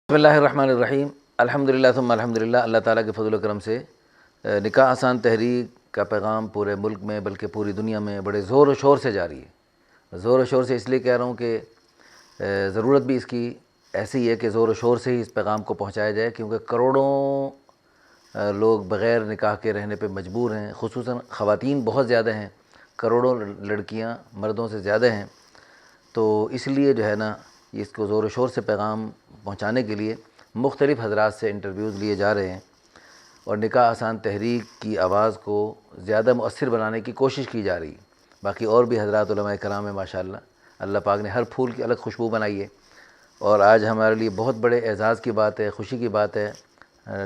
بسم اللہ الرحمن الرحیم الحمدللہ ثم الحمدللہ۔ اللہ تعالیٰ کے فضل و کرم سے نکاح آسان تحریک کا پیغام پورے ملک میں بلکہ پوری دنیا میں بڑے زور و شور سے جاری ہے۔ زور و شور سے اس لیے کہہ رہا ہوں کہ ضرورت بھی اس کی ایسی ہے کہ زور و شور سے ہی اس پیغام کو پہنچایا جائے، کیونکہ کروڑوں لوگ بغیر نکاح کے رہنے پہ مجبور ہیں، خصوصاً خواتین بہت زیادہ ہیں، کروڑوں لڑکیاں مردوں سے زیادہ ہیں۔ تو اس لیے جو ہے نا اس کو زور و شور سے پیغام پہنچانے کے لیے مختلف حضرات سے انٹرویوز لیے جا رہے ہیں اور نکاح آسان تحریک کی آواز کو زیادہ مؤثر بنانے کی کوشش کی جا رہی ہے۔ باقی اور بھی حضرات علماء کرام ہیں ماشاءاللہ، اللہ پاک نے ہر پھول کی الگ خوشبو بنائی ہے، اور آج ہمارے لیے بہت بڑے اعزاز کی بات ہے، خوشی کی بات ہے۔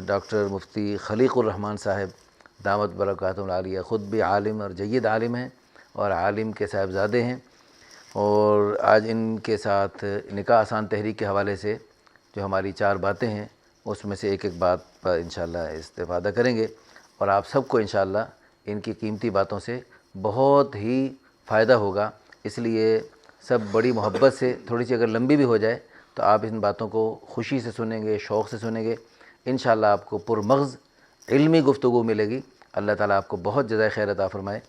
ڈاکٹر مفتی خلیق الرحمان صاحب دامت برکاتہ العالیہ خود بھی عالم اور جید عالم ہیں اور عالم کے صاحبزادے ہیں، اور آج ان کے ساتھ نکاح آسان تحریک کے حوالے سے جو ہماری 4 باتیں ہیں اس میں سے ایک ایک بات پر انشاءاللہ استفادہ کریں گے، اور آپ سب کو انشاءاللہ ان کی قیمتی باتوں سے بہت ہی فائدہ ہوگا۔ اس لیے سب بڑی محبت سے، تھوڑی سی اگر لمبی بھی ہو جائے تو آپ ان باتوں کو خوشی سے سنیں گے، شوق سے سنیں گے، انشاءاللہ آپ کو پرمغز علمی گفتگو ملے گی۔ اللہ تعالیٰ آپ کو بہت جزائے خیر عطا فرمائے۔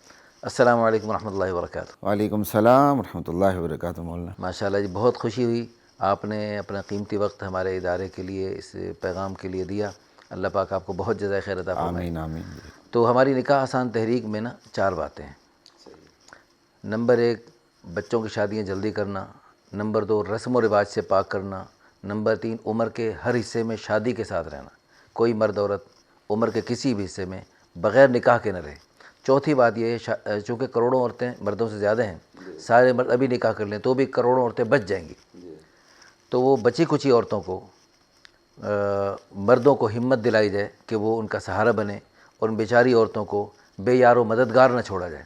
السلام علیکم ورحمۃ اللہ وبرکاتہ۔ وعلیکم السلام ورحمۃ اللہ وبرکاتہ۔ مولانا ماشاءاللہ جی، بہت خوشی ہوئی، آپ نے اپنا قیمتی وقت ہمارے ادارے کے لیے، اس پیغام کے لیے دیا۔ اللہ پاک آپ کو بہت جزائے خیر عطا فرمائے۔ آمین آمین۔ تو ہماری نکاح آسان تحریک میں نا 4 باتیں ہیں۔ نمبر 1، بچوں کی شادیاں جلدی کرنا۔ نمبر 2، رسم و رواج سے پاک کرنا۔ نمبر 3، عمر کے ہر حصے میں شادی کے ساتھ رہنا، کوئی مرد عورت عمر کے کسی بھی حصے میں بغیر نکاح کے نہ رہے۔ چوتھی بات یہ ہے، چونکہ کروڑوں عورتیں مردوں سے زیادہ ہیں، سارے مرد ابھی نکاح کر لیں تو بھی کروڑوں عورتیں بچ جائیں گی، تو وہ بچی کچی عورتوں کو مردوں کو ہمت دلائی جائے کہ وہ ان کا سہارا بنے، اور ان بیچاری عورتوں کو بے یار و مددگار نہ چھوڑا جائے۔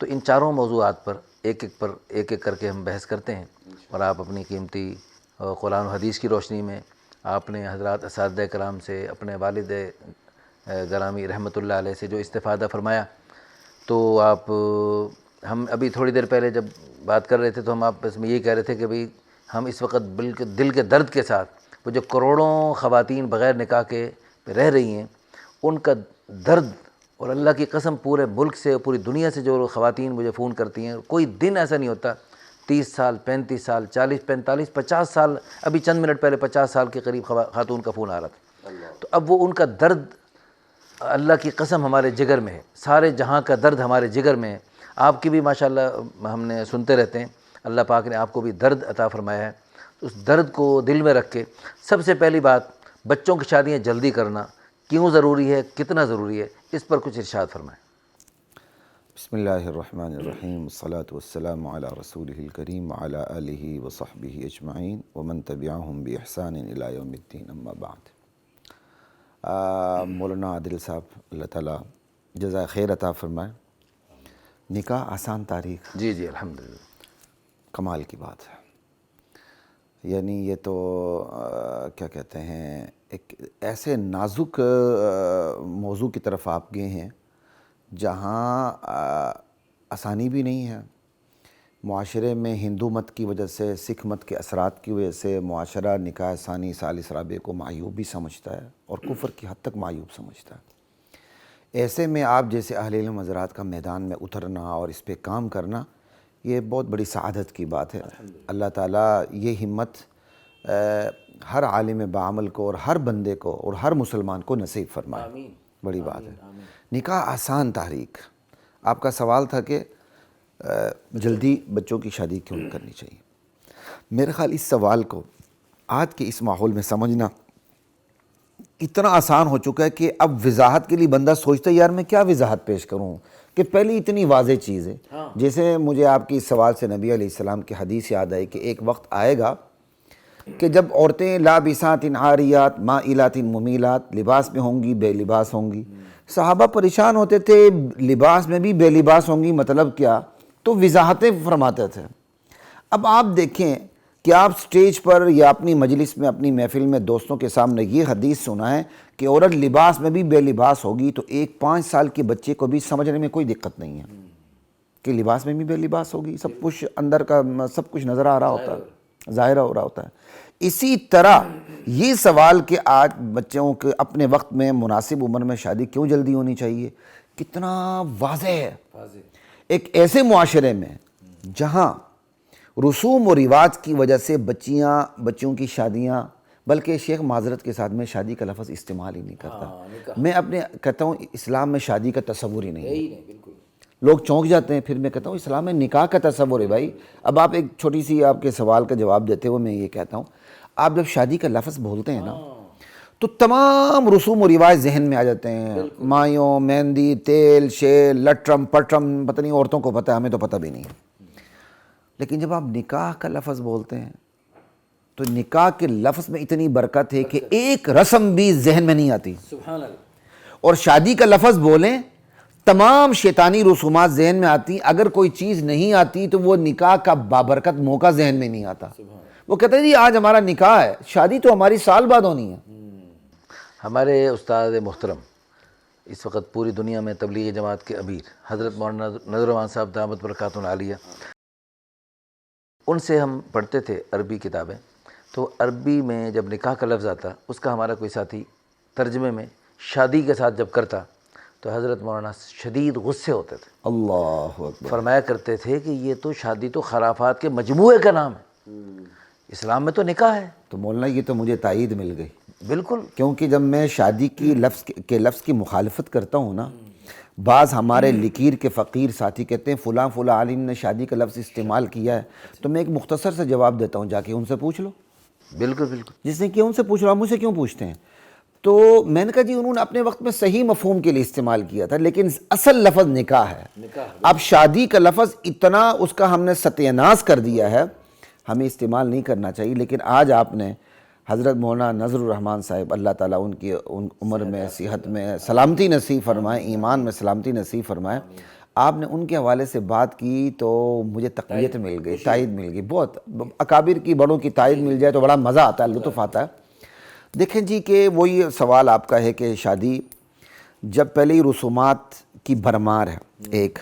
تو ان چاروں موضوعات پر ایک ایک کر کے ہم بحث کرتے ہیں، اور آپ اپنی قیمتی قرآن و حدیث کی روشنی میں آپ نے حضرات اساتذہ کرام سے، اپنے والد گرامی رحمۃ اللہ علیہ سے جو استفادہ فرمایا، تو آپ ہم ابھی تھوڑی دیر پہلے جب بات کر رہے تھے تو ہم آپس میں یہی کہہ رہے تھے کہ بھئی ہم اس وقت بالکل دل کے درد کے ساتھ وہ جو کروڑوں خواتین بغیر نکاح کے رہ رہی ہیں ان کا درد، اور اللہ کی قسم پورے ملک سے، پوری دنیا سے جو خواتین مجھے فون کرتی ہیں، کوئی دن ایسا نہیں ہوتا 30 سال 35 سال 40 45 50 سال، ابھی چند منٹ پہلے 50 سال کے قریب خاتون کا فون آ رہا تھا۔ تو اب وہ ان کا درد اللہ کی قسم ہمارے جگر میں ہے، سارے جہاں کا درد ہمارے جگر میں ہے۔ آپ کی بھی ماشاءاللہ ہم نے سنتے رہتے ہیں، اللہ پاک نے آپ کو بھی درد عطا فرمایا ہے۔ اس درد کو دل میں رکھ کے سب سے پہلی بات، بچوں کی شادیاں جلدی کرنا کیوں ضروری ہے، کتنا ضروری ہے، اس پر کچھ ارشاد فرمائیں۔ بسم اللہ الرحمن الرحیم، والصلاة والسلام علی رسولہ الکریم وعلی آلہ وصحبہ اجمعین ومن تبعہم بإحسان الی یوم الدین، اما بعد۔ مولانا عادل صاحب اللہ تعالیٰ جزائے خیر عطا فرمائے۔ نکاح آسان تاریخ، جی جی الحمدللہ، کمال کی بات ہے۔ یعنی یہ تو کیا کہتے ہیں، ایک ایسے نازک موضوع کی طرف آپ گئے ہیں جہاں آسانی بھی نہیں ہے۔ معاشرے میں ہندو مت کی وجہ سے، سکھ مت کے اثرات کی وجہ سے معاشرہ نکاح ثانی ثالث رابع کو معیوب بھی سمجھتا ہے اور کفر کی حد تک معیوب سمجھتا ہے۔ ایسے میں آپ جیسے اہل علم حضرات کا میدان میں اترنا اور اس پہ کام کرنا، یہ بہت بڑی سعادت کی بات ہے۔ اللہ تعالیٰ یہ ہمت ہر عالم بعمل کو اور ہر بندے کو اور ہر مسلمان کو نصیب فرمائے، بڑی بات ہے۔ نکاح آسان تحریک، آپ کا سوال تھا کہ جلدی بچوں کی شادی کیوں کرنی چاہیے۔ میرے خیال اس سوال کو آج کے اس ماحول میں سمجھنا اتنا آسان ہو چکا ہے کہ اب وضاحت کے لیے بندہ سوچتا ہے یار میں کیا وضاحت پیش کروں، کہ پہلی اتنی واضح چیز ہے۔ جیسے مجھے آپ کی اس سوال سے نبی علیہ السلام کی حدیث یاد آئی کہ ایک وقت آئے گا کہ جب عورتیں لابسات عاریات مائلات ممیلات، لباس میں ہوں گی بے لباس ہوں گی۔ صحابہ پریشان ہوتے تھے، لباس میں بھی بے لباس ہوں گی مطلب کیا؟ تو وضاحتیں فرماتے تھے۔ اب آپ دیکھیں کہ آپ سٹیج پر یا اپنی مجلس میں، اپنی محفل میں دوستوں کے سامنے یہ حدیث سنا ہے کہ عورت لباس میں بھی بے لباس ہوگی، تو ایک 5 سال کے بچے کو بھی سمجھنے میں کوئی دقت نہیں ہے کہ لباس میں بھی بے لباس ہوگی، سب کچھ اندر کا سب کچھ نظر آ رہا ہوتا ہے، ظاہر ہو رہا ہوتا ہے۔ اسی طرح یہ سوال کہ آج بچوں کے اپنے وقت میں مناسب عمر میں شادی کیوں جلدی ہونی چاہیے، کتنا واضح ہے۔ ایک ایسے معاشرے میں جہاں رسوم و رواج کی وجہ سے بچوں کی شادیاں، بلکہ شیخ معذرت کے ساتھ میں شادی کا لفظ استعمال ہی نہیں کرتا، میں اپنے کہتا ہوں اسلام میں شادی کا تصور ہی نہیں ہے۔ لوگ چونک جاتے ہیں، پھر میں کہتا ہوں اسلام میں نکاح کا تصور ہے بھائی۔ اب آپ ایک چھوٹی سی آپ کے سوال کا جواب دیتے ہوئے میں یہ کہتا ہوں، آپ جب شادی کا لفظ بولتے ہیں نا تو تمام رسوم و رواج ذہن میں آ جاتے ہیں، مایوں، مہندی، تیل، شیل، لٹرم پٹرم، پتہ نہیں عورتوں کو پتہ ہے، ہمیں تو پتہ بھی نہیں ہے۔ لیکن جب آپ نکاح کا لفظ بولتے ہیں تو نکاح کے لفظ میں اتنی برکت ہے کہ ایک رسم بھی ذہن میں نہیں آتی۔ سبحان اللہ۔ اور شادی کا لفظ بولیں تمام شیطانی رسومات ذہن میں آتی، اگر کوئی چیز نہیں آتی تو وہ نکاح کا بابرکت موقع ذہن میں نہیں آتا۔ وہ کہتے ہیں جی آج ہمارا نکاح ہے، شادی تو ہماری سال بعد ہونی ہے۔ ہمارے استاد محترم اس وقت پوری دنیا میں تبلیغی جماعت کے امیر حضرت مولانا نذر الرحمان صاحب دامت برکاتہ العالیہ، ان سے ہم پڑھتے تھے عربی کتابیں، تو عربی میں جب نکاح کا لفظ آتا اس کا ہمارا کوئی ساتھی ترجمے میں شادی کے ساتھ جب کرتا تو حضرت مولانا شدید غصے ہوتے تھے، اللہ اکبر۔ فرمایا کرتے تھے کہ یہ تو شادی تو خرافات کے مجموعے کا نام ہے، اسلام میں تو نکاح ہے۔ تو مولانا یہ تو مجھے تائید مل گئی، بالکل، کیونکہ جب میں شادی کی لفظ کی مخالفت کرتا ہوں نا، بعض ہمارے لکیر کے فقیر ساتھی کہتے ہیں فلاں فلاں عالم نے شادی کا لفظ استعمال کیا ہے، تو میں ایک مختصر سے جواب دیتا ہوں، جا کے ان سے پوچھ لو۔ بالکل بالکل، جس نے کیا ان سے پوچھ لو، آپ مجھ سے کیوں پوچھتے ہیں؟ تو میں نے کہا جی انہوں نے اپنے وقت میں صحیح مفہوم کے لیے استعمال کیا تھا، لیکن اصل لفظ نکاح ہے۔ اب شادی کا لفظ اتنا اس کا ہم نے ستیہ ناز کر دیا ہے، ہمیں استعمال نہیں کرنا چاہیے۔ لیکن آج آپ نے حضرت مولانا نذر الرحمان صاحب، اللہ تعالیٰ ان کی عمر میں صحت میں سلامتی نصیب فرمائے، ایمان میں سلامتی نصیب فرمائے، آپ نے ان کے حوالے سے بات کی تو مجھے تقویت مل گئی، تائید مل گئی۔ بہت اکابر کی بڑوں کی تائید مل جائے تو بڑا مزہ آتا ہے، لطف آتا ہے۔ دیکھیں جی کہ وہی سوال آپ کا ہے کہ شادی جب پہلے ہی رسومات کی بھرمار ہے، ایک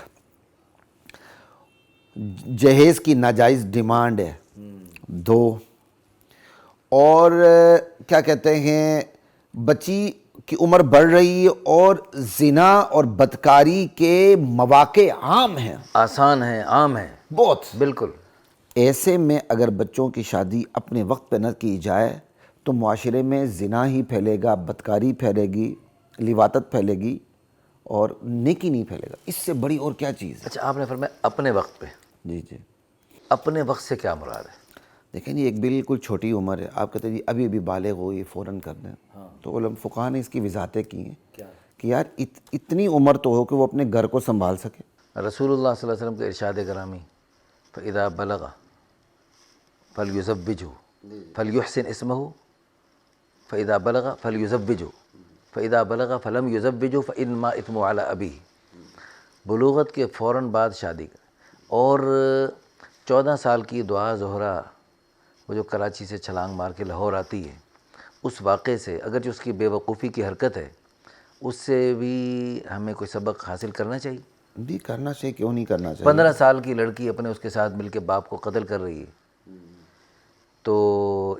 جہیز کی ناجائز ڈیمانڈ ہے، دو، اور کیا کہتے ہیں بچی کی عمر بڑھ رہی ہے اور زنا اور بدکاری کے مواقع عام ہیں، آسان ہے، عام ہے، بہت۔ بالکل۔ ایسے میں اگر بچوں کی شادی اپنے وقت پہ نہ کی جائے تو معاشرے میں زنا ہی پھیلے گا، بدکاری پھیلے گی، لواطت پھیلے گی، اور نیکی نہیں پھیلے گا۔ اس سے بڑی اور کیا چیز ہے؟ اچھا، آپ نے فرمایا اپنے وقت پہ، جی جی، اپنے وقت سے کیا مراد ہے؟ دیکھیں جی ایک بالکل چھوٹی عمر ہے، آپ کہتے ہیں جی ابھی ابھی بالغ ہوئی فوراً کر دیں، تو علماء فقہاء نے اس کی وضاحتیں کی ہیں کہ یار اتنی عمر تو ہو کہ وہ اپنے گھر کو سنبھال سکے۔ رسول اللہ صلی اللہ علیہ وسلم کے ارشاد گرامی فَإِذَا بَلَغَ فَلْيُزَوِّجْهُ فَلْيُحْسِنْ اسْمَهُ فَإِذَا بَلَغَ فَلْيُزَوِّجْهُ فَإِذَا بَلَغَ فَلَمْ يُزَوِّجْهُ فَإِنَّمَا إِثْمُهُ عَلَىٰ أَبِيهِ۔ بلوغت کے فوراً بعد شادی اور 14 سال کی دعا زہرا، وہ جو کراچی سے چھلانگ مار کے لاہور آتی ہے، اس واقعے سے اگرچہ اس کی بے وقوفی کی حرکت ہے، اس سے بھی ہمیں کوئی سبق حاصل کرنا چاہیے۔ بھی کرنا چاہیے، کیوں نہیں کرنا چاہیے؟ 15 سال کی لڑکی اپنے اس کے ساتھ مل کے باپ کو قتل کر رہی ہے، تو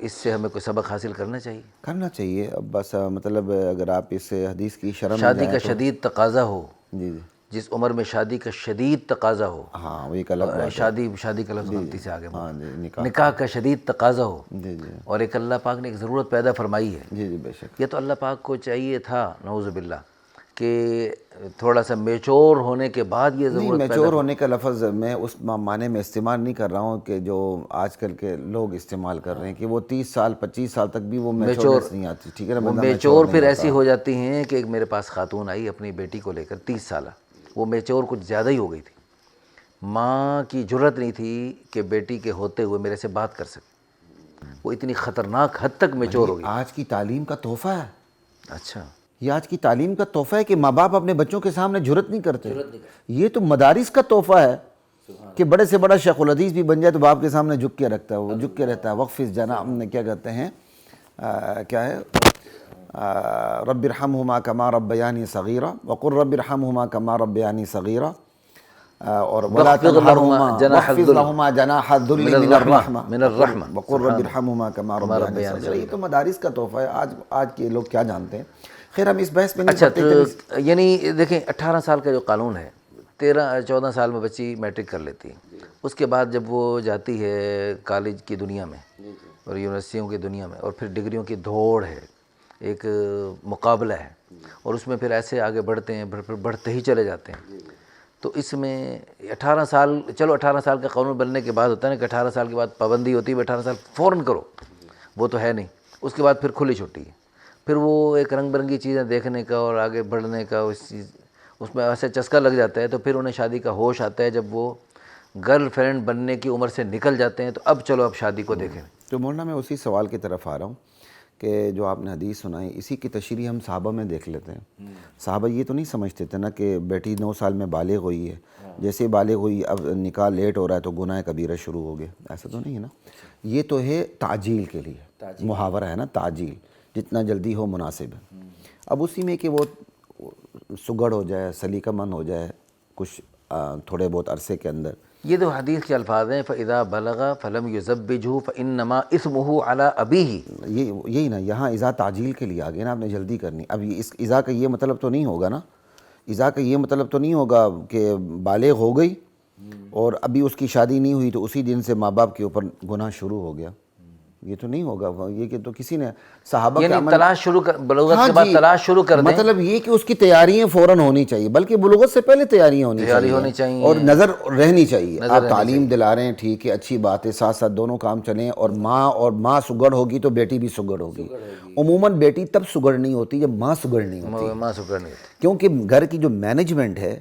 اس سے ہمیں کوئی سبق حاصل کرنا چاہیے۔ کرنا چاہیے۔ اب بس مطلب اگر آپ اس حدیث کی شرح میں شادی جائیں کا تو شدید تقاضا ہو، جی جی، جس عمر میں شادی کا شدید تقاضا ہو، ہاں وہ ایک الگ بات ہے۔ شادی کا لفظ غلطی سے آگے ہاں جی، نکاح، نکاح کا شدید تقاضا ہو، جی جی اور ایک اللہ پاک نے ایک ضرورت پیدا فرمائی ہے۔ جی جی، بے شک۔ یہ تو اللہ پاک کو چاہیے تھا نعوذ باللہ کہ تھوڑا سا میچور ہونے کے بعد یہ نہیں، ضرورت پیدا میچور ہونے کا لفظ میں اس معنی میں استعمال نہیں کر رہا ہوں کہ جو آج کل کے لوگ استعمال کر رہے ہیں کہ وہ 30 سال 25 سال تک بھی وہ میچورنس نہیں آتی، ٹھیک ہے نا، وہ بندہ میچور نہیں پھر ہوتا۔ ایسی ہو جاتی ہیں کہ ایک میرے پاس خاتون آئی اپنی بیٹی کو لے کر 30 سالہ، وہ میچور کچھ زیادہ ہی ہو گئی تھی، ماں کی جرت نہیں تھی کہ بیٹی کے ہوتے ہوئے میرے سے بات کر سکے، وہ اتنی خطرناک حد تک میچور ہو گئی۔ آج کی تعلیم کا تحفہ ہے، اچھا، یہ آج کی تعلیم کا تحفہ ہے کہ ماں باپ اپنے بچوں کے سامنے جرت نہیں کرتے۔ یہ تو مدارس کا تحفہ ہے کہ بڑے سے بڑا شیخ الحدیث بھی بن جائے تو باپ کے سامنے جھک کے رکھتا ہے، وہ جھک کے رہتا ہے، وقف جناح میں کیا کہتے ہیں، کیا ہے، رب ارحمہما کما ربیانی صغیرہ وقل رب ارحمہما کما ربیانی صغیرہ، اور ولا تنہرهما واخفض لهما جناح الذل من الرحمة وقل رب ارحمهما كما ربياني صغيرا. یہ تو مدارس کا تحفہ ہے. آج کے لوگ کیا جانتے ہیں. خیر ہم اس بحث میں نہیں پڑتے. اچھا یعنی دیکھیں 18 سال کا جو قانون ہے 13-14 سال میں بچی میٹرک کر لیتی ہے. اس کے بعد جب وہ جاتی ہے کالج کی دنیا میں اور یونیورسٹیوں کی دنیا میں اور پھر ڈگریوں کی دوڑ ہے, ایک مقابلہ ہے, اور اس میں پھر ایسے آگے بڑھتے ہیں, بڑھتے ہی چلے جاتے ہیں. تو اس میں 18 سال, چلو 18 سال کا قانون بننے کے بعد ہوتا ہے نا کہ 18 سال کے بعد پابندی ہوتی ہے 18 سال فوراً کرو, وہ تو ہے نہیں. اس کے بعد پھر کھلی چھٹی ہے, پھر وہ ایک رنگ برنگی چیزیں دیکھنے کا اور آگے بڑھنے کا اس میں ایسے چسکا لگ جاتا ہے. تو پھر انہیں شادی کا ہوش آتا ہے جب وہ گرل فرینڈ بننے کی عمر سے نکل جاتے ہیں, تو اب چلو اب شادی کو دیکھیں. تو مولانا میں اسی سوال کی طرف آ رہا ہوں کہ جو آپ نے حدیث سنائی اسی کی تشریح ہم صحابہ میں دیکھ لیتے ہیں. صحابہ یہ تو نہیں سمجھتے تھے نا کہ بیٹی 9 سال میں بالغ ہوئی ہے, جیسے بالغ ہوئی اب نکاح لیٹ ہو رہا ہے تو گناہ کبیرہ شروع ہو گیا. ایسا تو نہیں ہے نا. یہ تو ہے تعجیل کے لیے, محاورہ ہے نا تعجیل, جتنا جلدی ہو مناسب ہے. اب اسی میں کہ وہ سگڑ ہو جائے, سلیقہ مند ہو جائے کچھ تھوڑے بہت عرصے کے اندر. یہ تو حدیث کے الفاظ ہیں فَإِذَا بَلَغَ فَلَمْ يُزَبِّجْهُ فَإِنَّمَا إِثْمُهُ عَلَىٰ أَبِيهِ. یہی نا, یہاں اذا تعجیل کے لیے آ گیا نا, آپ نے جلدی کرنی. اب اس اذا کا یہ مطلب تو نہیں ہوگا نا, اذا کا یہ مطلب تو نہیں ہوگا کہ بالغ ہو گئی اور ابھی اس کی شادی نہیں ہوئی تو اسی دن سے ماں باپ کے اوپر گناہ شروع ہو گیا. یہ تو نہیں ہوگا. یہ کہ تو کسی نے صحابہ کے یعنی تلاش شروع کر, بلوغت کے بعد تلاش شروع کر دیں. مطلب یہ کہ اس کی تیاریاں فوراً ہونی چاہیے, بلکہ بلوغت سے پہلے تیاریاں ہونی چاہیے اور نظر رہنی چاہیے. آپ تعلیم دلا رہے ہیں ٹھیک ہے, اچھی بات ہے, ساتھ ساتھ دونوں کام چلیں. اور ماں سگڑ ہوگی تو بیٹی بھی سگڑ ہوگی. عموماً بیٹی تب سگڑ نہیں ہوتی جب ماں سگڑ نہیں ہوتی, کیونکہ گھر کی جو مینجمنٹ ہے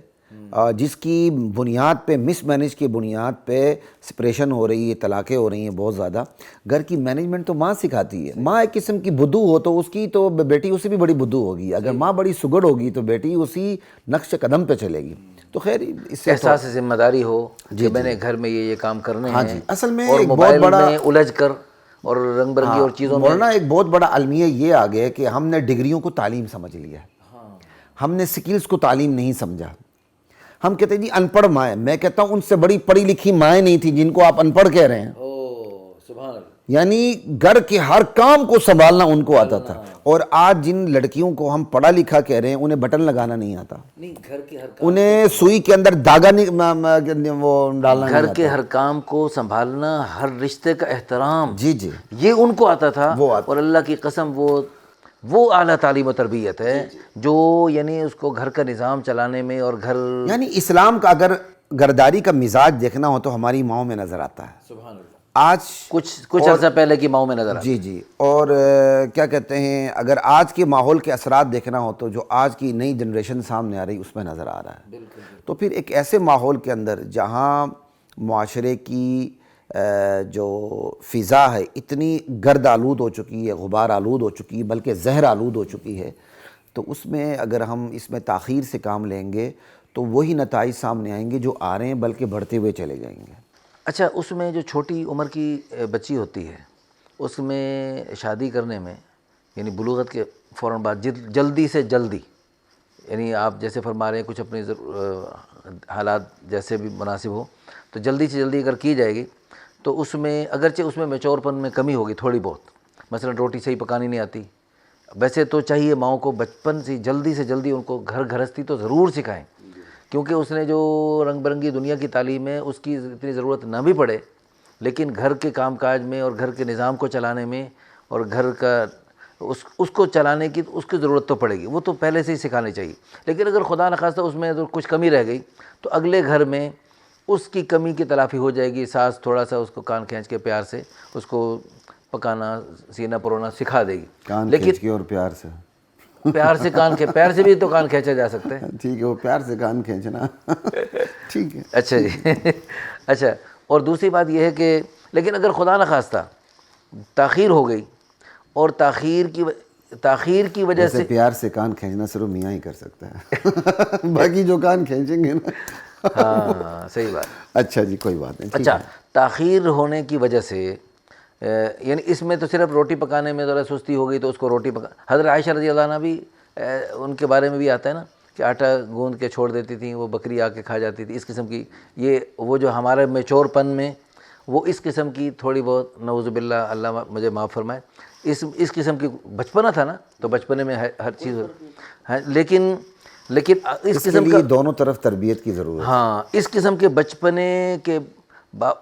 جس کی بنیاد پہ مس مینج کی بنیاد پہ سپریشن ہو رہی ہے, طلاقیں ہو رہی ہیں بہت زیادہ, گھر کی مینجمنٹ تو ماں سکھاتی ہے. ماں ایک قسم کی بدو ہو تو اس کی تو بیٹی اس سے بھی بڑی بدو ہوگی. اگر ماں بڑی سگڑ ہوگی تو بیٹی اسی نقش قدم پہ چلے گی. تو خیر اس سے احساس ذمہ داری ہو کہ میں نے گھر میں یہ کام کرنے ہیں. اصل میں اور ایک بہت موبائل بڑا میں الجھ کر اور رنگ برنگی اور چیزوں میں مولانا ایک بہت بڑا المیہ یہ آ گیا کہ ہم نے ڈگریوں کو تعلیم سمجھ لیا ہے, ہم نے سکلز کو تعلیم نہیں سمجھا. ہم کہتے ہیں جی ان پڑھ مائیں. میں کہتا ہوں ان سے بڑی پڑھی لکھی مائیں نہیں تھی جن کو آپ ان پڑھ کہہ رہے ہیں. سبحان اللہ. یعنی گھر کے ہر کام کو سنبھالنا ان کو آتا تھا. اور آج جن لڑکیوں کو ہم پڑھا لکھا کہہ رہے ہیں انہیں بٹن لگانا نہیں آتا, گھر کے ہر کام, انہیں سوئی کے اندر دھاگا وہ ڈالنا نہیں گھر آتا. کے ہر کام کو سنبھالنا, ہر رشتے کا احترام, جی یہ ان کو آتا تھا. اور اللہ کی قسم وہ اعلیٰ تعلیم و تربیت ہے جو یعنی اس کو گھر کا نظام چلانے میں اور گھر, یعنی اسلام کا اگر گھرداری کا مزاج دیکھنا ہو تو ہماری ماؤں میں نظر آتا ہے. سبحان اللہ. آج کچھ عرصہ پہلے کی ماؤں میں نظر آتا ہے. جی. اور کیا کہتے ہیں, اگر آج کے ماحول کے اثرات دیکھنا ہو تو جو آج کی نئی جنریشن سامنے آ رہی اس میں نظر آ رہا ہے. تو پھر ایک ایسے ماحول کے اندر جہاں معاشرے کی جو فضا ہے اتنی گرد آلود ہو چکی ہے, غبار آلود ہو چکی ہے, بلکہ زہر آلود ہو چکی ہے, تو اس میں اگر ہم اس میں تاخیر سے کام لیں گے تو وہی نتائج سامنے آئیں گے جو آ رہے ہیں, بلکہ بڑھتے ہوئے چلے جائیں گے. اچھا اس میں جو چھوٹی عمر کی بچی ہوتی ہے اس میں شادی کرنے میں یعنی بلوغت کے فوراً بعد جلدی سے جلدی, یعنی آپ جیسے فرما رہے ہیں کچھ اپنی حالات جیسے بھی مناسب ہو تو جلدی سے جلدی اگر کی جائے گی تو اس میں اگرچہ اس میں میچور پن میں کمی ہوگی تھوڑی بہت. مثلا روٹی صحیح پکانی نہیں آتی, ویسے تو چاہیے ماؤں کو بچپن سے جلدی ان کو گھر گھرستی تو ضرور سکھائیں, کیونکہ اس نے جو رنگ برنگی دنیا کی تعلیم ہے اس کی اتنی ضرورت نہ بھی پڑے, لیکن گھر کے کام کاج میں اور گھر کے نظام کو چلانے میں اور گھر کا اس کو چلانے کی اس کی ضرورت تو پڑے گی, وہ تو پہلے سے ہی سکھانی چاہیے. لیکن اگر خدا نخواستہ اس میں کچھ کمی رہ گئی تو اگلے گھر میں اس کی کمی کی تلافی ہو جائے گی. ساس تھوڑا سا اس کو کان کھینچ کے پیار سے اس کو پکانا سینہ پرونا سکھا دے گی. کان کھینچ کے اور پیار سے کان کے پیر سے بھی تو کان کھینچا جا سکتا ہے. ٹھیک ہے, وہ پیار سے کان کھینچنا ٹھیک ہے. اچھا جی. اچھا, اور دوسری بات یہ ہے کہ لیکن اگر خدا نخواستہ تاخیر ہو گئی اور تاخیر کی وجہ سے پیار سے کان کھینچنا صرف میاں ہی کر سکتا ہے, باقی جو کان کھینچیں گے نا. ہاں صحیح بات. اچھا جی, کوئی بات نہیں. اچھا, تاخیر ہونے کی وجہ سے یعنی اس میں تو صرف روٹی پکانے میں ذرا سستی ہو گئی تو اس کو روٹی حضرت عائشہ رضی اللہ عنہ بھی ان کے بارے میں بھی آتا ہے نا کہ آٹا گوندھ کے چھوڑ دیتی تھیں، وہ بکری آ کے کھا جاتی تھی، اس قسم کی یہ وہ جو ہمارے میچور پن میں وہ اس قسم کی تھوڑی بہت نعوذ باللہ اللہ مجھے معاف فرمائے اس قسم کی بچپنا تھا نا، تو بچپنے میں ہر چیز لیکن اس اس کے قسم کا لیے دونوں طرف تربیت کی ضرورت ہے۔ ہاں اس قسم کے بچپنے کے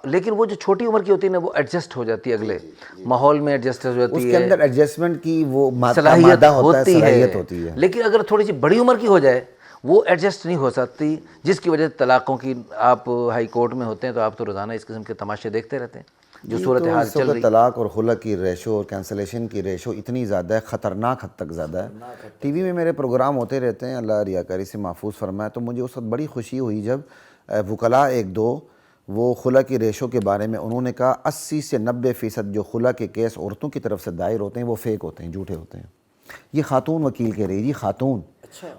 لیکن وہ جو چھوٹی عمر کی ہوتی ہے نا وہ ایڈجسٹ ہو جاتی ہے، اگلے ماحول میں ایڈجسٹ ہو اس جاتی کے ہے، اندر ایڈجسٹمنٹ کی وہ صلاحیت مادہ ہوتا ہے، ہوتی صلاحیت ہوتی ہے۔ لیکن اگر تھوڑی سی بڑی عمر کی ہو جائے وہ ایڈجسٹ نہیں ہو سکتی، جس کی وجہ سے طلاقوں کی، آپ ہائی کورٹ میں ہوتے ہیں تو آپ تو روزانہ اس قسم کے تماشے دیکھتے رہتے ہیں جو صورتحال اس چل وقت رہی۔ طلاق اور خلع کی ریشو اور کینسلیشن کی ریشو اتنی زیادہ ہے، خطرناک حد تک زیادہ ہے۔ ٹی وی میں میرے پروگرام ہوتے رہتے ہیں، اللہ ریاکاری سے محفوظ فرمائے، تو مجھے اس وقت بڑی خوشی ہوئی جب وکلاء ایک دو وہ خلع کی ریشو کے بارے میں انہوں نے کہا 80 سے 90% جو خلع کے کیس عورتوں کی طرف سے دائر ہوتے ہیں وہ فیک ہوتے ہیں، جھوٹے ہوتے ہیں۔ یہ خاتون وکیل کہہ رہی، یہ خاتون۔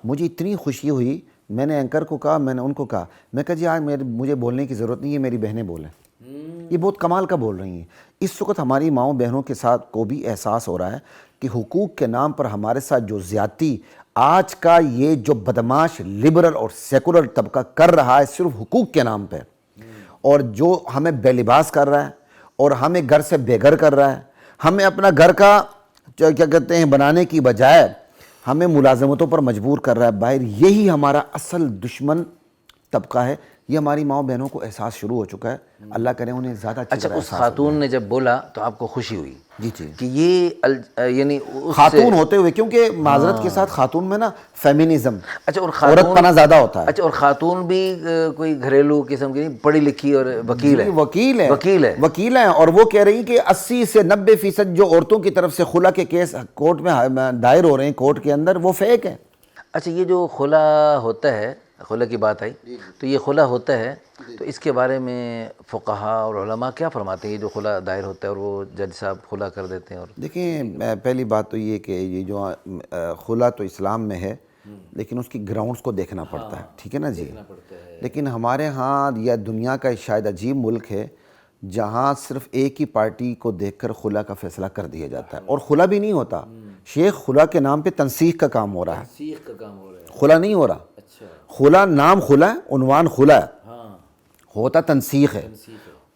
مجھے اتنی خوشی ہوئی، میں نے اینکر کو کہا، میں نے ان کو کہا، میں کہا جی آج مجھے بولنے کی ضرورت نہیں ہے، میری بہنیں بولیں، یہ بہت کمال کا بول رہی ہیں۔ اس وقت ہماری ماؤں بہنوں کے ساتھ کو بھی احساس ہو رہا ہے کہ حقوق کے نام پر ہمارے ساتھ جو زیادتی آج کا یہ جو بدماش لبرل اور سیکولر طبقہ کر رہا ہے صرف حقوق کے نام پہ، اور جو ہمیں بے لباس کر رہا ہے اور ہمیں گھر سے بے گھر کر رہا ہے، ہمیں اپنا گھر کا کیا کہتے ہیں بنانے کی بجائے ہمیں ملازمتوں پر مجبور کر رہا ہے باہر، یہی ہمارا اصل دشمن طبقہ ہے۔ یہ ہماری ماؤں بہنوں کو احساس شروع ہو چکا ہے، اللہ کرے انہیں زیادہ اچھی اچھا طرح اس احساس خاتون نے جب بولا تو آپ کو خوشی ہوئی جی جی کہ یہ یعنی اس خاتون ہوتے ہوئے، کیونکہ معذرت کے ساتھ خاتون میں نا فیمینزم، اچھا اور عورت خاتون پنا زیادہ ہوتا ہے۔ اچھا اور خاتون بھی کوئی گھریلو قسم کی نہیں، پڑھی لکھی اور وکیل ہے، وکیل ہیں، اور وہ کہہ رہی کہ 80 سے 90% جو عورتوں کی طرف سے خلع کے کیس کورٹ میں دائر ہو رہے ہیں کورٹ کے اندر وہ فیک ہیں۔ اچھا یہ جو خلع ہوتا ہے، خلع کی بات آئی تو یہ خلع ہوتا ہے تو اس کے بارے میں فقہاء اور علماء کیا فرماتے ہیں؟ یہ جو خلع دائر ہوتا ہے اور وہ جج صاحب خلع کر دیتے ہیں، اور دیکھیں پہلی بات تو یہ کہ یہ جو خلع تو اسلام میں ہے لیکن اس کی گراؤنڈز کو دیکھنا پڑتا ہے، ٹھیک ہے نا جی۔ لیکن ہمارے ہاں یا دنیا کا شاید عجیب ملک ہے جہاں صرف ایک ہی پارٹی کو دیکھ کر خلع کا فیصلہ کر دیا جاتا ہے، اور خلع بھی نہیں ہوتا، شیخ خلع کے نام پہ تنسیخ کا کام ہو رہا ہے، خلع نہیں ہو رہا۔ خلع نام خلع ہے، عنوان خلع ہے، ہوتا تنسیخ ہے،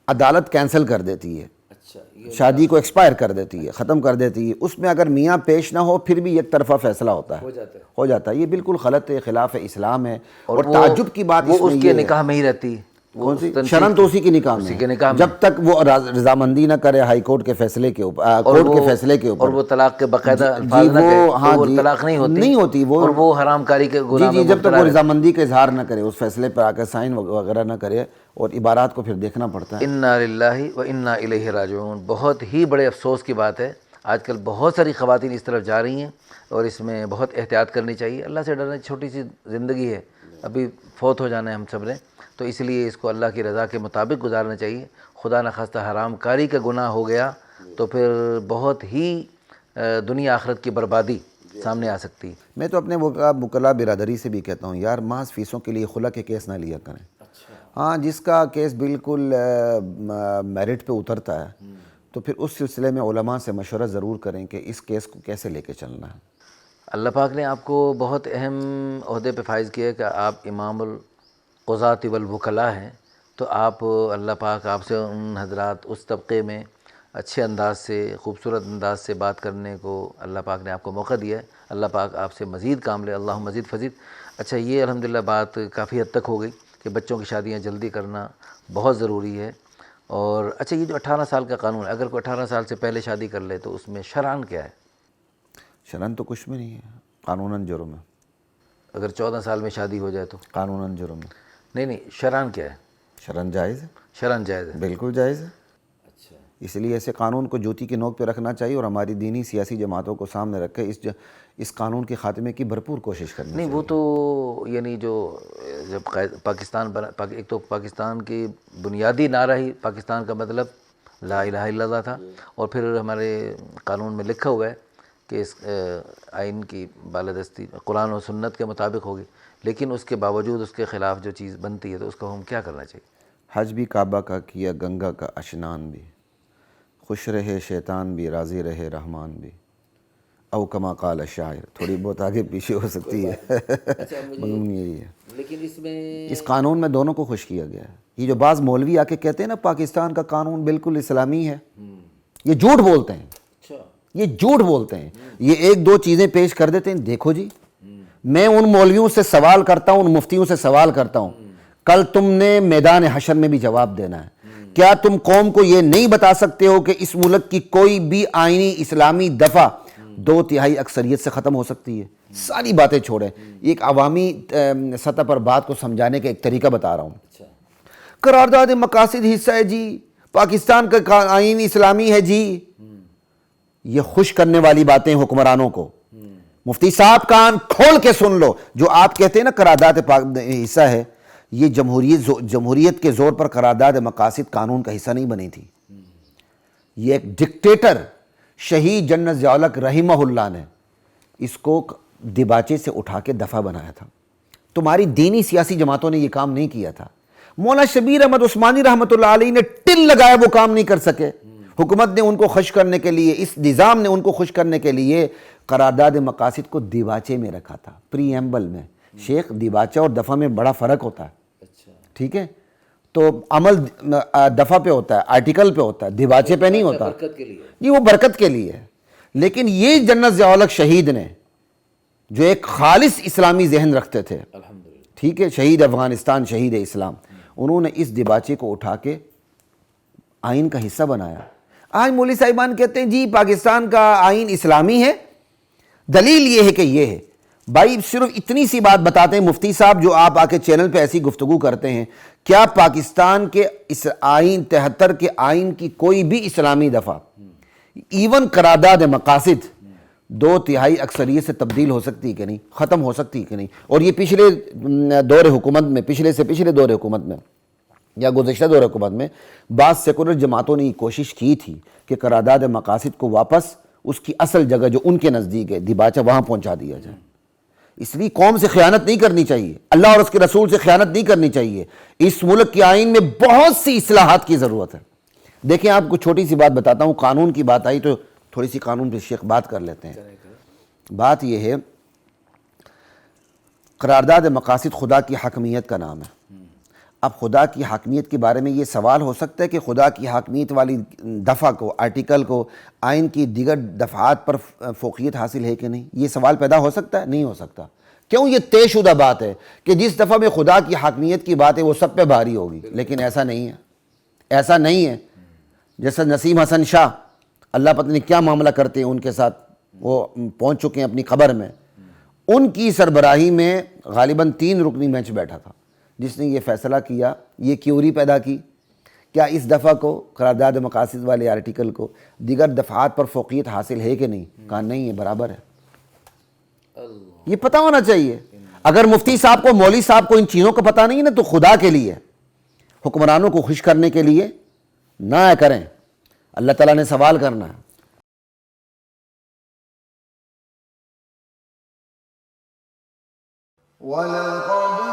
عدالت کینسل کر دیتی ہے، شادی کو ایکسپائر کر دیتی ہے، ختم کر دیتی ہے، اس میں اگر میاں پیش نہ ہو پھر بھی ایک طرفہ فیصلہ ہو جاتا ہے۔ یہ بالکل غلط ہے، خلاف اسلام ہے، اور تعجب کی بات اس وہ میں اس کے یہ ہے، نکاح میں ہی رہتی، کون سی شرن تو اسی کی نکاح میں ہے، جب تک وہ رضامندی نہ کرے ہائی کورٹ کے فیصلے کے اوپر، کورٹ کے فیصلے کے اوپر، اور وہ طلاق کے باقاعدہ الفاظ نہ کہے تو وہ طلاق نہیں ہوتی، اور وہ حرام کاری کے گناہ میں جب تک وہ رضامندی کا اظہار نہ کرے، اس فیصلے پر آ کر سائن وغیرہ نہ کرے، اور عبارات کو پھر دیکھنا پڑتا ہے۔ انا للہ و انا الیہ راجعون۔ بہت ہی بڑے افسوس کی بات ہے، آج کل بہت ساری خواتین اس طرف جا رہی ہیں اور اس میں بہت احتیاط کرنی چاہیے، اللہ سے ڈرنا۔ چھوٹی سی زندگی ہے، ابھی فوت ہو جانا ہے ہم سب نے، تو اس لیے اس کو اللہ کی رضا کے مطابق گزارنا چاہیے۔ خدا نخواستہ حرام کاری کا گناہ ہو گیا تو پھر بہت ہی دنیا آخرت کی بربادی سامنے آ سکتی۔ میں تو اپنے وکلاء برادری سے بھی کہتا ہوں یار محض فیسوں کے لیے خلع کے کیس نہ لیا کریں۔ ہاں جس کا کیس بالکل میرٹ پہ اترتا ہے تو پھر اس سلسلے میں علماء سے مشورہ ضرور کریں کہ اس کیس کو کیسے لے کے چلنا ہے۔ اللہ پاک نے آپ کو بہت اہم عہدے پہ فائز کیا ہے کہ آپ امام القضاۃ والوکلاء ہیں، تو آپ اللہ پاک آپ سے ان حضرات اس طبقے میں اچھے انداز سے، خوبصورت انداز سے بات کرنے کو اللہ پاک نے آپ کو موقع دیا ہے۔ اللہ پاک آپ سے مزید کام لے، اللہ مزید فزید۔ اچھا یہ الحمدللہ بات کافی حد تک ہو گئی کہ بچوں کی شادیاں جلدی کرنا بہت ضروری ہے۔ اور اچھا یہ جو 18 سال کا قانون ہے، اگر کوئی 18 سال سے پہلے شادی کر لے تو اس میں شرعاً کیا ہے؟ شرن تو کچھ بھی نہیں ہے، قانوناً جرم ہے۔ اگر 14 سال میں شادی ہو جائے تو؟ قانوناً جرم ہے۔ نہیں شرعاً کیا ہے؟ شرن جائز ہے، شرعاً جائز ہے، بالکل جائز ہے۔ اس لیے ایسے قانون کو جوتی کی نوک پہ رکھنا چاہیے، اور ہماری دینی سیاسی جماعتوں کو سامنے رکھ کے اس قانون کے خاتمے کی بھرپور کوشش کرنی چاہیے۔ نہیں وہ تو یعنی جو جب پاکستان بنا، ایک تو پاکستان کی بنیادی نعرہ ہی پاکستان کا مطلب لا الہ الا اللہ تھا، اور پھر ہمارے قانون میں لکھا ہوا ہے کہ اس آئین کی بالادستی قرآن و سنت کے مطابق ہوگی، لیکن اس کے باوجود اس کے خلاف جو چیز بنتی ہے تو اس کو ہم کیا کرنا چاہیے؟ حج بھی کعبہ کا کیا، گنگا کا اشنان بھی، خوش رہے شیطان بھی، راضی رہے رحمان بھی، او کما قال الشاعر، تھوڑی بہت آگے پیچھے ہو سکتی ہے، مضمون یہی ہے۔ لیکن اس میں اس قانون میں دونوں کو خوش کیا گیا ہے۔ یہ جو بعض مولوی آ کے کہتے ہیں نا پاکستان کا قانون بالکل اسلامی ہے، یہ جھوٹ بولتے ہیں، اچھا یہ جھوٹ بولتے ہیں۔ یہ ایک دو چیزیں پیش کر دیتے ہیں، دیکھو جی میں ان مولویوں سے سوال کرتا ہوں، ان مفتیوں سے سوال کرتا ہوں، کل تم نے میدان حشر میں بھی جواب دینا ہے۔ کیا تم قوم کو یہ نہیں بتا سکتے ہو کہ اس ملک کی کوئی بھی آئینی اسلامی دفعہ 2/3 اکثریت سے ختم ہو سکتی ہے؟ ساری باتیں چھوڑیں، ایک عوامی سطح پر بات کو سمجھانے کا ایک طریقہ بتا رہا ہوں۔ قرارداد مقاصد حصہ ہے جی، پاکستان کا آئین اسلامی ہے جی، یہ خوش کرنے والی باتیں حکمرانوں کو۔ مفتی صاحب کان کھول کے سن لو، جو آپ کہتے ہیں نا قرارداد حصہ ہے، یہ جمہوریت کے زور پر قرارداد مقاصد قانون کا حصہ نہیں بنی تھی۔ یہ ایک ڈکٹیٹر شہید جنرل ضیاء الحق رحمہ اللہ نے اس کو دیباچے سے اٹھا کے دفعہ بنایا تھا۔ تمہاری دینی سیاسی جماعتوں نے یہ کام نہیں کیا تھا۔ مولانا شبیر احمد عثمانی رحمۃ اللہ علیہ نے ٹل لگایا، وہ کام نہیں کر سکے۔ حکومت نے ان کو خوش کرنے کے لیے، اس نظام نے ان کو خوش کرنے کے لیے قرارداد مقاصد کو دیباچے میں رکھا تھا، پری ایمبل میں۔ شیخ، دیباچہ اور دفعہ میں بڑا فرق ہوتا ہے، ٹھیک ہے؟ تو عمل دفعہ پہ ہوتا ہے، آرٹیکل پہ ہوتا ہے، دیباچے پہ نہیں ہوتا۔ برکت کے لیے جی وہ برکت کے لیے ہے۔ لیکن یہ جنرل ضیاء الحق شہید نے، جو ایک خالص اسلامی ذہن رکھتے تھے، ٹھیک ہے، شہید افغانستان، شہید اسلام، انہوں نے اس دیباچے کو اٹھا کے آئین کا حصہ بنایا۔ آج مولوی صاحبان کہتے ہیں جی پاکستان کا آئین اسلامی ہے، دلیل یہ ہے کہ یہ ہے۔ بھائی صرف اتنی سی بات بتاتے ہیں مفتی صاحب، جو آپ آ کے چینل پہ ایسی گفتگو کرتے ہیں، کیا پاکستان کے اس آئین 73 کے آئین کی کوئی بھی اسلامی دفعہ، ایون قرارداد مقاصد، 2/3 اکثریت سے تبدیل ہو سکتی کہ نہیں، ختم ہو سکتی کہ نہیں؟ اور یہ پچھلے دور حکومت میں، پچھلے سے پچھلے دور حکومت میں یا گزشتہ دور حکومت میں بعض سیکولر جماعتوں نے یہ کوشش کی تھی کہ قرارداد مقاصد کو واپس اس کی اصل جگہ جو ان کے نزدیک ہے دیباچہ، وہاں پہنچا دیا جائے۔ اس لیے قوم سے خیانت نہیں کرنی چاہیے، اللہ اور اس کے رسول سے خیانت نہیں کرنی چاہیے۔ اس ملک کے آئین میں بہت سی اصلاحات کی ضرورت ہے۔ دیکھیں آپ کو چھوٹی سی بات بتاتا ہوں، قانون کی بات آئی تو تھوڑی سی قانون پہ شیخ بات کر لیتے ہیں۔ بات یہ ہے، قرارداد مقاصد خدا کی حاکمیت کا نام ہے۔ اب خدا کی حاکمیت کے بارے میں یہ سوال ہو سکتا ہے کہ خدا کی حاکمیت والی دفعہ کو، آرٹیکل کو، آئین کی دیگر دفعات پر فوقیت حاصل ہے کہ نہیں؟ یہ سوال پیدا ہو سکتا ہے؟ نہیں ہو سکتا۔ کیوں؟ یہ طے شدہ بات ہے کہ جس دفعہ میں خدا کی حاکمیت کی بات ہے وہ سب پہ بھاری ہوگی، لیکن ایسا نہیں ہے، ایسا نہیں ہے۔ جیسا نسیم حسن شاہ، اللہ پتہ نہیں کیا معاملہ کرتے ہیں ان کے ساتھ، وہ پہنچ چکے ہیں اپنی قبر میں، ان کی سربراہی میں غالباً 3 رکنی بینچ بیٹھا تھا جس نے یہ فیصلہ کیا، یہ کیوری پیدا کی، کیا اس دفعہ کو، قرارداد مقاصد والے آرٹیکل کو دیگر دفعات پر فوقیت حاصل ہے کہ نہیں؟ کہا نہیں ہے، برابر ہے۔ یہ پتہ ہونا چاہیے۔ اگر مفتی صاحب کو، مولوی صاحب کو ان چیزوں کا پتہ نہیں ہے نا، تو خدا کے لیے، حکمرانوں کو خوش کرنے کے لیے نہ کریں۔ اللہ تعالیٰ نے سوال کرنا ہے۔ وَلَقَدْ